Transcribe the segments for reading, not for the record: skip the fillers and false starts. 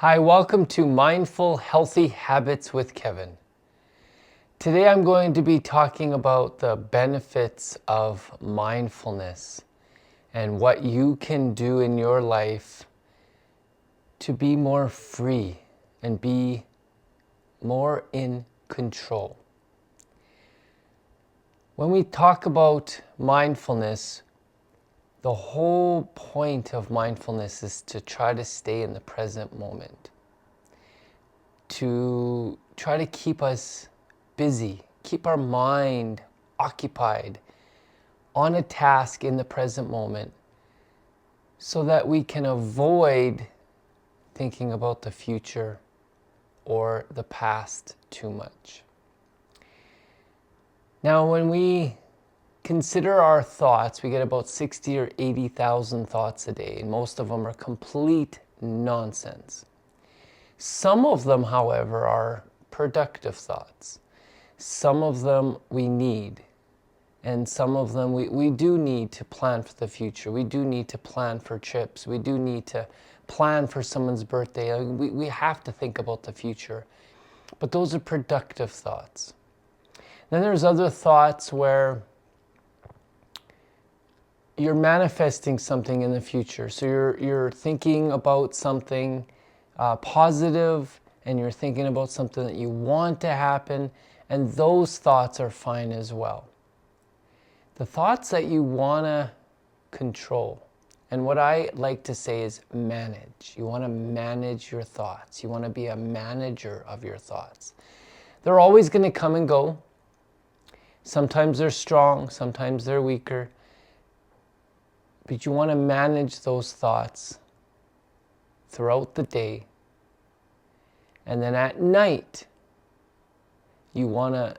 Hi, welcome to Mindful Healthy Habits with Kevin. Today I'm going to be talking about the benefits of mindfulness and what you can do in your life to be more free and be more in control. When we talk about mindfulness, the whole point of mindfulness is to try to stay in the present moment, to try to keep us busy, keep our mind occupied on a task in the present moment so that we can avoid thinking about the future or the past too much. Now, when we consider our thoughts, we get about 60 or 80,000 thoughts a day, and most of them are complete nonsense. Some of them, however, are productive thoughts. Some of them we need, and some of them we do need to plan for the future. We do need to plan for trips. We do need to plan for someone's birthday. We have to think about the future. But those are productive thoughts. Then there's other thoughts where you're manifesting something in the future. So you're thinking about something positive, and you're thinking about something that you want to happen, and those thoughts are fine as well. The thoughts that you want to control, and what I like to say is manage. You want to manage your thoughts. You want to be a manager of your thoughts. They're always going to come and go. Sometimes they're strong, sometimes they're weaker. But you want to manage those thoughts throughout the day. And then at night, you want to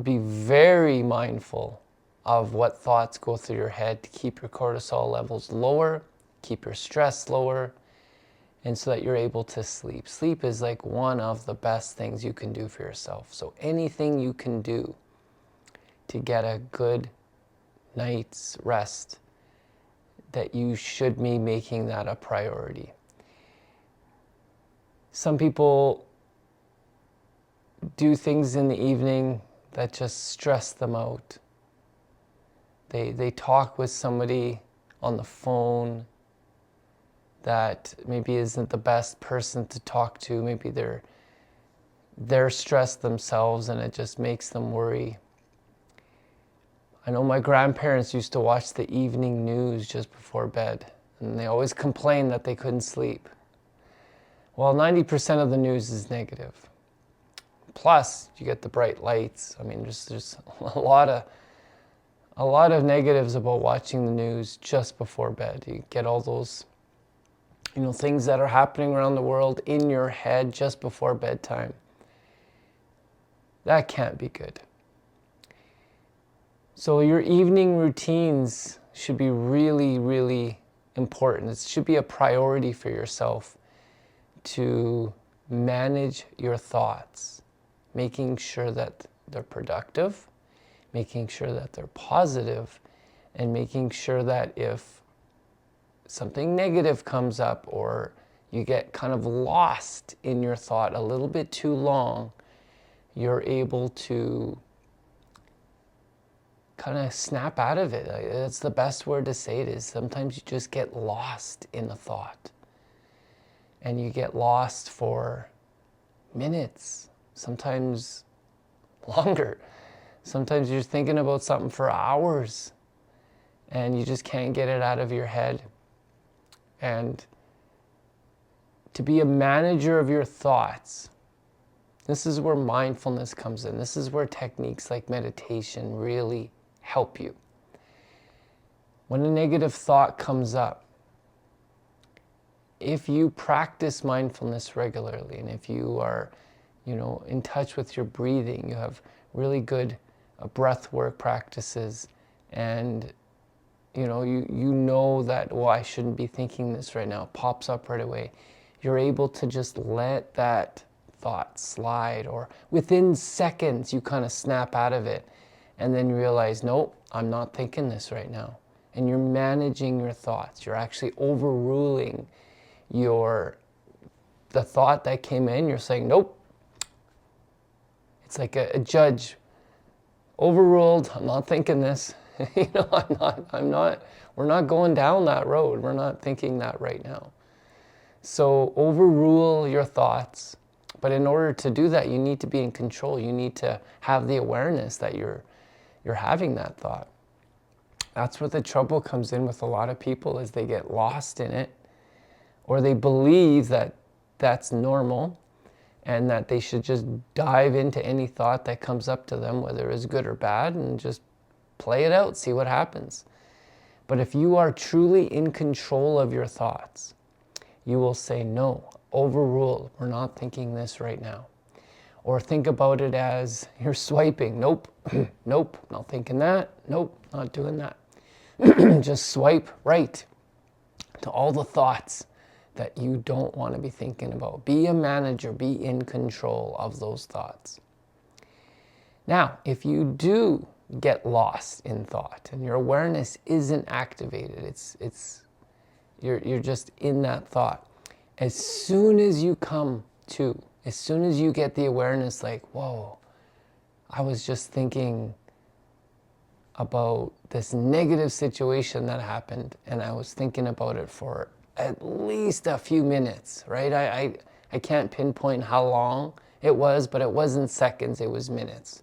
be very mindful of what thoughts go through your head to keep your cortisol levels lower, keep your stress lower, and so that you're able to sleep. Sleep is like one of the best things you can do for yourself. So anything you can do to get a good night's rest, that you should be making that a priority. Some people do things in the evening that just stress them out. They talk with somebody on the phone that maybe isn't the best person to talk to. Maybe they're stressed themselves and it just makes them worry. I know my grandparents used to watch the evening news just before bed, and they always complained that they couldn't sleep. Well, 90% of the news is negative. Plus, you get the bright lights. I mean, there's a lot of negatives about watching the news just before bed. You get all those, things that are happening around the world in your head just before bedtime. That can't be good. So your evening routines should be really, really important. It should be a priority for yourself to manage your thoughts, making sure that they're productive, making sure that they're positive, and making sure that if something negative comes up or you get kind of lost in your thought a little bit too long, you're able to kind of snap out of it. That's the best word to say it is. Sometimes you just get lost in the thought. And you get lost for minutes, sometimes longer. Sometimes you're thinking about something for hours and you just can't get it out of your head. And to be a manager of your thoughts, this is where mindfulness comes in. This is where techniques like meditation really help you. When a negative thought comes up, if you practice mindfulness regularly, and if you are, in touch with your breathing, you have really good breath work practices, and you know that, I shouldn't be thinking this right now. It pops up right away. You're able to just let that thought slide, or within seconds you kind of snap out of it, and then you realize, nope, I'm not thinking this right now. And you're managing your thoughts. You're actually overruling your the thought that came in, you're saying, nope. It's like a judge, overruled, I'm not thinking this. We're not going down that road. We're not thinking that right now. So overrule your thoughts. But in order to do that, you need to be in control. You need to have the awareness that you're having that thought. That's where the trouble comes in with a lot of people, is they get lost in it, or they believe that that's normal and that they should just dive into any thought that comes up to them, whether it's good or bad, and just play it out, see what happens. But if you are truly in control of your thoughts, you will say, no, overrule, we're not thinking this right now. Or think about it as you're swiping. Nope, nope, not thinking that. Nope, not doing that. Just swipe right to all the thoughts that you don't want to be thinking about. Be a manager, be in control of those thoughts. Now, if you do get lost in thought and your awareness isn't activated, you're just in that thought. As soon as you come to, as soon as you get the awareness, like, whoa, I was just thinking about this negative situation that happened, and I was thinking about it for at least a few minutes, right? I can't pinpoint how long it was, but it wasn't seconds, it was minutes.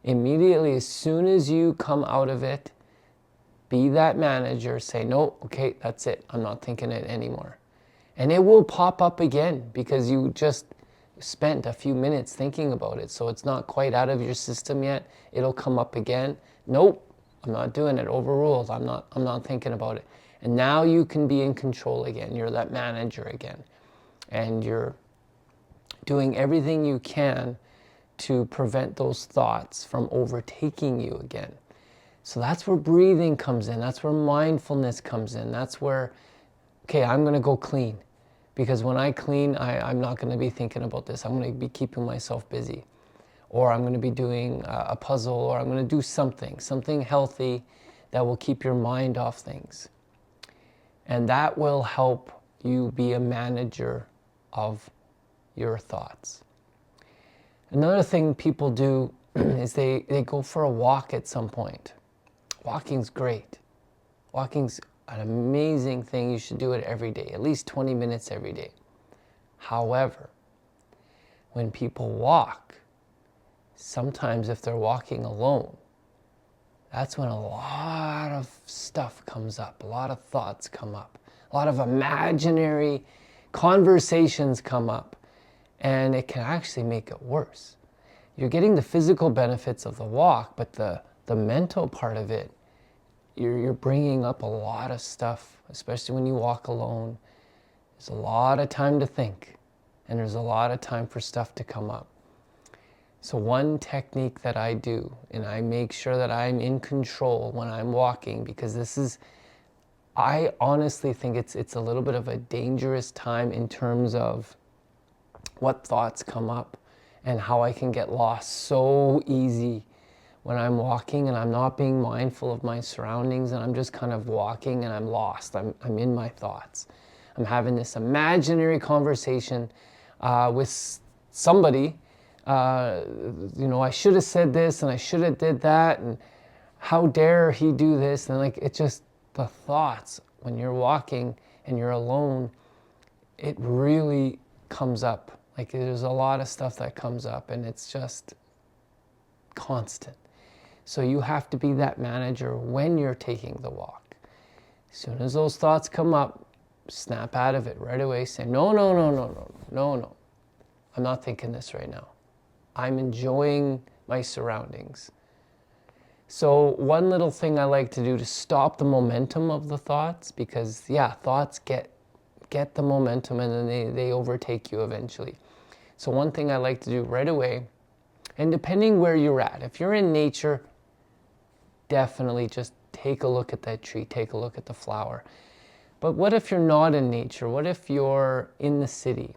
Immediately, as soon as you come out of it, be that manager, say, no, okay, that's it, I'm not thinking it anymore. And it will pop up again because you just spent a few minutes thinking about it. So it's not quite out of your system yet. It'll come up again. Nope, I'm not doing it. Overruled. I'm not thinking about it. And now you can be in control again. You're that manager again. And you're doing everything you can to prevent those thoughts from overtaking you again. So that's where breathing comes in. That's where mindfulness comes in. That's where, okay, I'm going to go clean. Because when I clean, I'm not going to be thinking about this. I'm going to be keeping myself busy. Or I'm going to be doing a puzzle, or I'm going to do something healthy that will keep your mind off things. And that will help you be a manager of your thoughts. Another thing people do is they go for a walk at some point. Walking's great. Walking's an amazing thing. You should do it every day, at least 20 minutes every day. However, when people walk, sometimes if they're walking alone, that's when a lot of stuff comes up, a lot of thoughts come up, a lot of imaginary conversations come up, and it can actually make it worse. You're getting the physical benefits of the walk, but the mental part of it, you're bringing up a lot of stuff, especially when you walk alone. There's a lot of time to think, and there's a lot of time for stuff to come up. So one technique that I do, and I make sure that I'm in control when I'm walking, because I honestly think it's a little bit of a dangerous time in terms of what thoughts come up and how I can get lost so easy when I'm walking and I'm not being mindful of my surroundings, and I'm just kind of walking and I'm lost. I'm in my thoughts. I'm having this imaginary conversation with somebody. I should have said this and I should have did that, and how dare he do this, and it just, the thoughts when you're walking and you're alone, it really comes up. There's a lot of stuff that comes up, and it's just constant. So you have to be that manager when you're taking the walk. As soon as those thoughts come up, snap out of it right away. Say, no. I'm not thinking this right now. I'm enjoying my surroundings. So one little thing I like to do to stop the momentum of the thoughts, because thoughts get the momentum and then they overtake you eventually. So one thing I like to do right away, and depending where you're at, if you're in nature, definitely just take a look at that tree, take a look at the flower. But what if you're not in nature? What if you're in the city?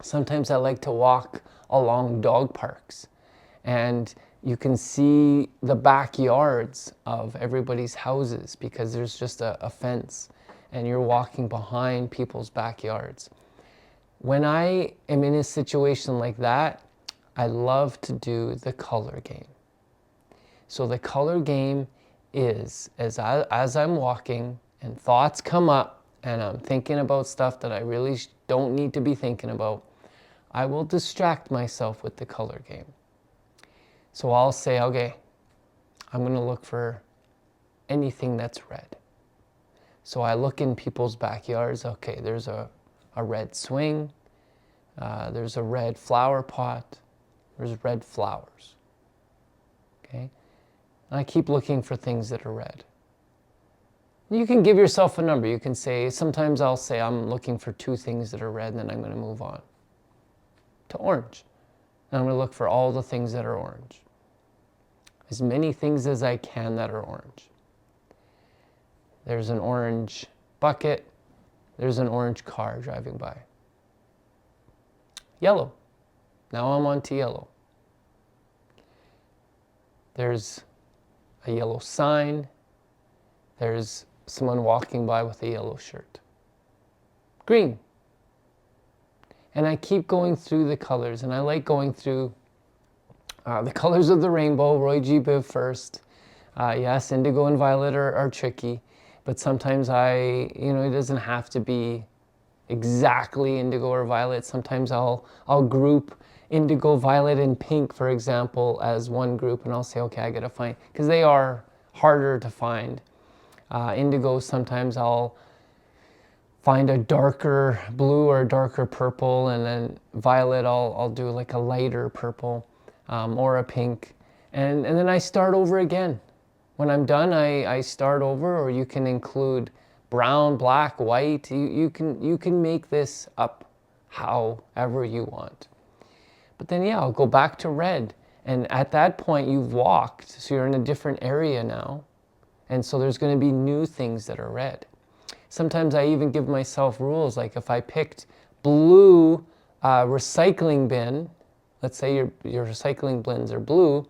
Sometimes I like to walk along dog parks, and you can see the backyards of everybody's houses because there's just a fence, and you're walking behind people's backyards. When I am in a situation like that, I love to do the color game. So the color game is as I'm walking and thoughts come up and I'm thinking about stuff that I really don't need to be thinking about, I will distract myself with the color game. So I'll say, okay, I'm going to look for anything that's red. So I look in people's backyards. Okay, there's a red swing. There's a red flower pot. There's red flowers. Okay? And I keep looking for things that are red. You can give yourself a number. You can say, sometimes I'll say I'm looking for 2 things that are red, and then I'm going to move on to orange. And I'm going to look for all the things that are orange. As many things as I can that are orange. There's an orange bucket. There's an orange car driving by. Yellow. Now I'm on to yellow. There's a yellow sign. There's someone walking by with a yellow shirt. Green. And I keep going through the colors, and I like going through the colors of the rainbow. Roy G. Biv first. Yes, indigo and violet are tricky, but sometimes it doesn't have to be exactly indigo or violet. Sometimes I'll group indigo, violet, and pink, for example, as one group, and I'll say, okay, I gotta find, because they are harder to find. Indigo, sometimes I'll find a darker blue or a darker purple, and then violet, I'll do like a lighter purple or a pink, and then I start over again. When I'm done, I start over, or you can include brown, black, white. You can make this up however you want. But then, yeah, I'll go back to red. And at that point, you've walked, so you're in a different area now. And so there's going to be new things that are red. Sometimes I even give myself rules, like if I picked blue recycling bin, let's say your recycling bins are blue,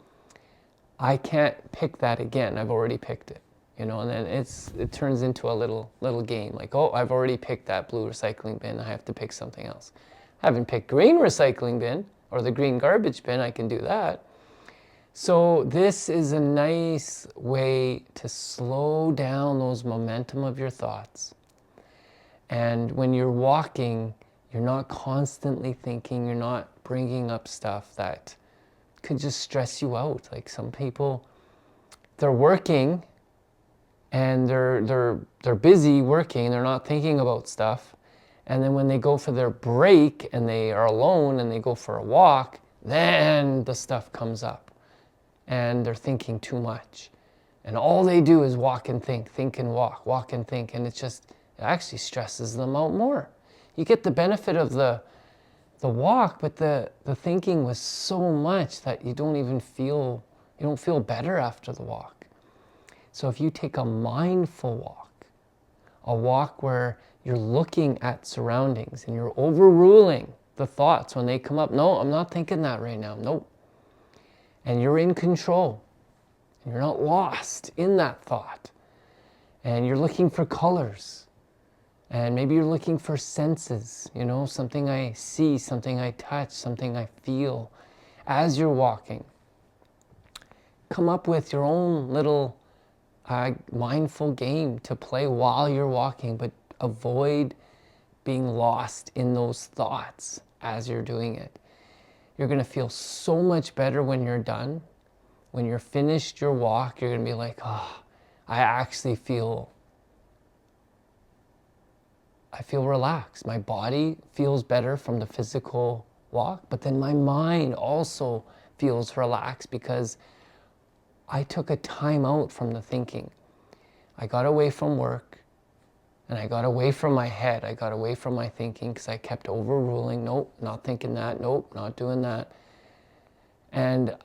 I can't pick that again. I've already picked it. And then it turns into a little game, like, oh, I've already picked that blue recycling bin, I have to pick something else. I haven't picked green recycling bin or the green garbage bin, I can do that. So this is a nice way to slow down those momentum of your thoughts. And when you're walking, you're not constantly thinking, you're not bringing up stuff that could just stress you out. Like some people, they're working and they're busy working, they're not thinking about stuff. And then when they go for their break and they are alone and they go for a walk, then the stuff comes up and they're thinking too much. And all they do is walk and think and walk and think. And it actually stresses them out more. You get the benefit of the walk, but the thinking was so much that you don't feel better after the walk. So if you take a mindful walk, a walk where you're looking at surroundings and you're overruling the thoughts when they come up. No, I'm not thinking that right now. Nope. And you're in control. And you're not lost in that thought. And you're looking for colors. And maybe you're looking for senses, something I see, something I touch, something I feel as you're walking. Come up with your own little mindful game to play while you're walking, but avoid being lost in those thoughts as you're doing it. You're going to feel so much better when you're done. When you're finished your walk, you're going to be like, oh, I feel relaxed. My body feels better from the physical walk, but then my mind also feels relaxed because I took a time out from the thinking. I got away from work and I got away from my head. I got away from my thinking because I kept overruling. Nope, not thinking that. Nope, not doing that. And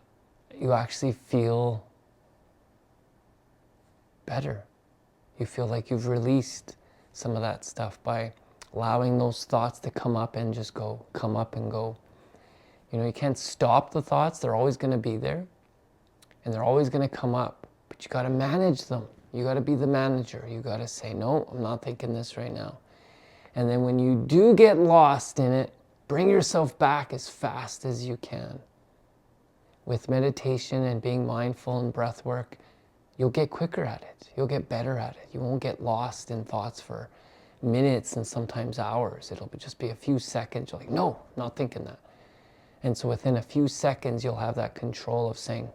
you actually feel better. You feel like you've released some of that stuff by allowing those thoughts to come up and just come up and go. You can't stop the thoughts. They're always going to be there. And they're always going to come up. But you got to manage them. You got to be the manager. You got to say, no, I'm not thinking this right now. And then when you do get lost in it, bring yourself back as fast as you can. With meditation and being mindful and breath work, you'll get quicker at it. You'll get better at it. You won't get lost in thoughts for minutes and sometimes hours. It'll just be a few seconds. You're like, no, not thinking that. And so within a few seconds, you'll have that control of saying,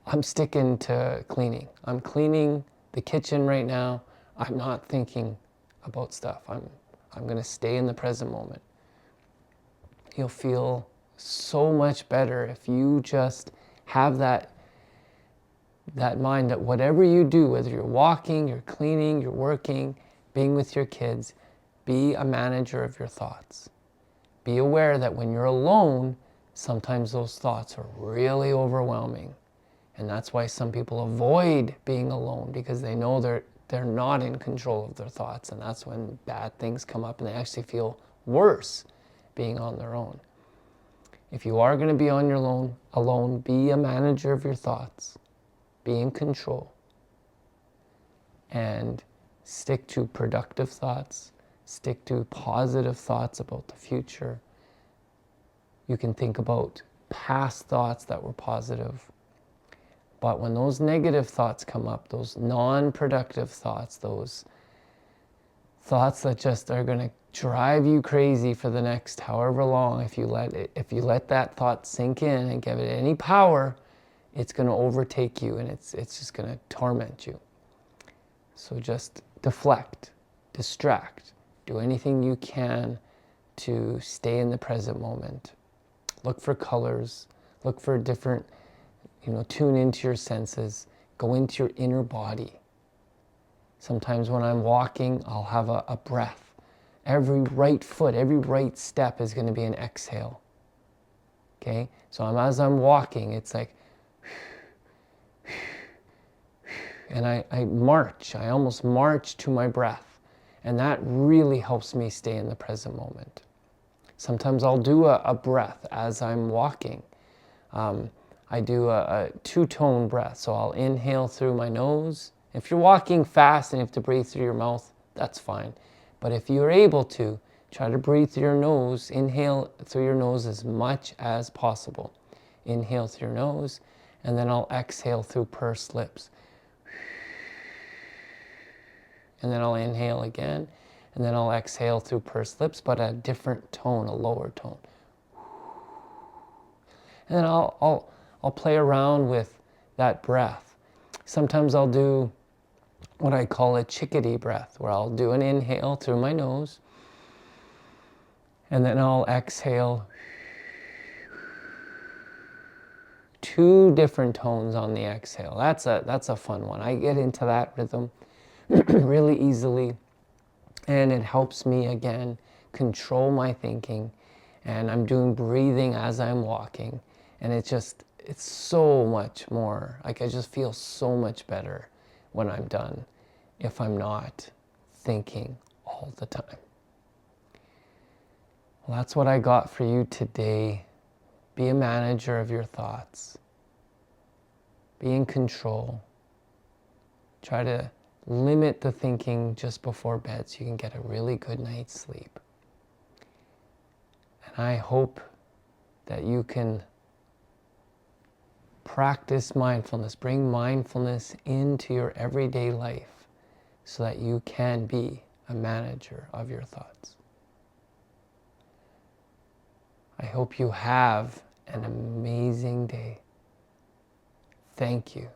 I'm sticking to cleaning. I'm cleaning the kitchen right now. I'm not thinking about stuff. I'm going to stay in the present moment. You'll feel so much better if you just have that mind that whatever you do, whether you're walking, you're cleaning, you're working, being with your kids, be a manager of your thoughts. Be aware that when you're alone, sometimes those thoughts are really overwhelming. And that's why some people avoid being alone, because they know they're not in control of their thoughts. And that's when bad things come up and they actually feel worse being on their own. If you are going to be on your own, be a manager of your thoughts. Be in control. And stick to productive thoughts. Stick to positive thoughts about the future. You can think about past thoughts that were positive. But when those negative thoughts come up, those non-productive thoughts, those thoughts that just are going to drive you crazy for the next however long, if you let that thought sink in and give it any power, it's going to overtake you and it's just going to torment you. So just deflect, distract, do anything you can to stay in the present moment. Look for colors, look for different, tune into your senses, go into your inner body. Sometimes when I'm walking, I'll have a breath. Every right foot, every right step is going to be an exhale. Okay? So as I'm walking, it's like, and I almost march to my breath. And that really helps me stay in the present moment. Sometimes I'll do a breath as I'm walking. I do a two-tone breath. So I'll inhale through my nose. If you're walking fast and you have to breathe through your mouth, that's fine. But if you're able to, try to breathe through your nose. Inhale through your nose as much as possible. Inhale through your nose, and then I'll exhale through pursed lips. And then I'll inhale again, and then I'll exhale through pursed lips, but a different tone, a lower tone. And then I'll play around with that breath. Sometimes I'll do what I call a chickadee breath, where I'll do an inhale through my nose, and then I'll exhale. 2 different tones on the exhale. That's a fun one. I get into that rhythm really easily, and it helps me again control my thinking. And I'm doing breathing as I'm walking, and it's so much more, like I just feel so much better when I'm done if I'm not thinking all the time. Well, that's what I got for you today. Be a manager of your thoughts. Be in control. Try to limit the thinking just before bed so you can get a really good night's sleep. And I hope that you can practice mindfulness, bring mindfulness into your everyday life so that you can be a manager of your thoughts. I hope you have an amazing day. Thank you.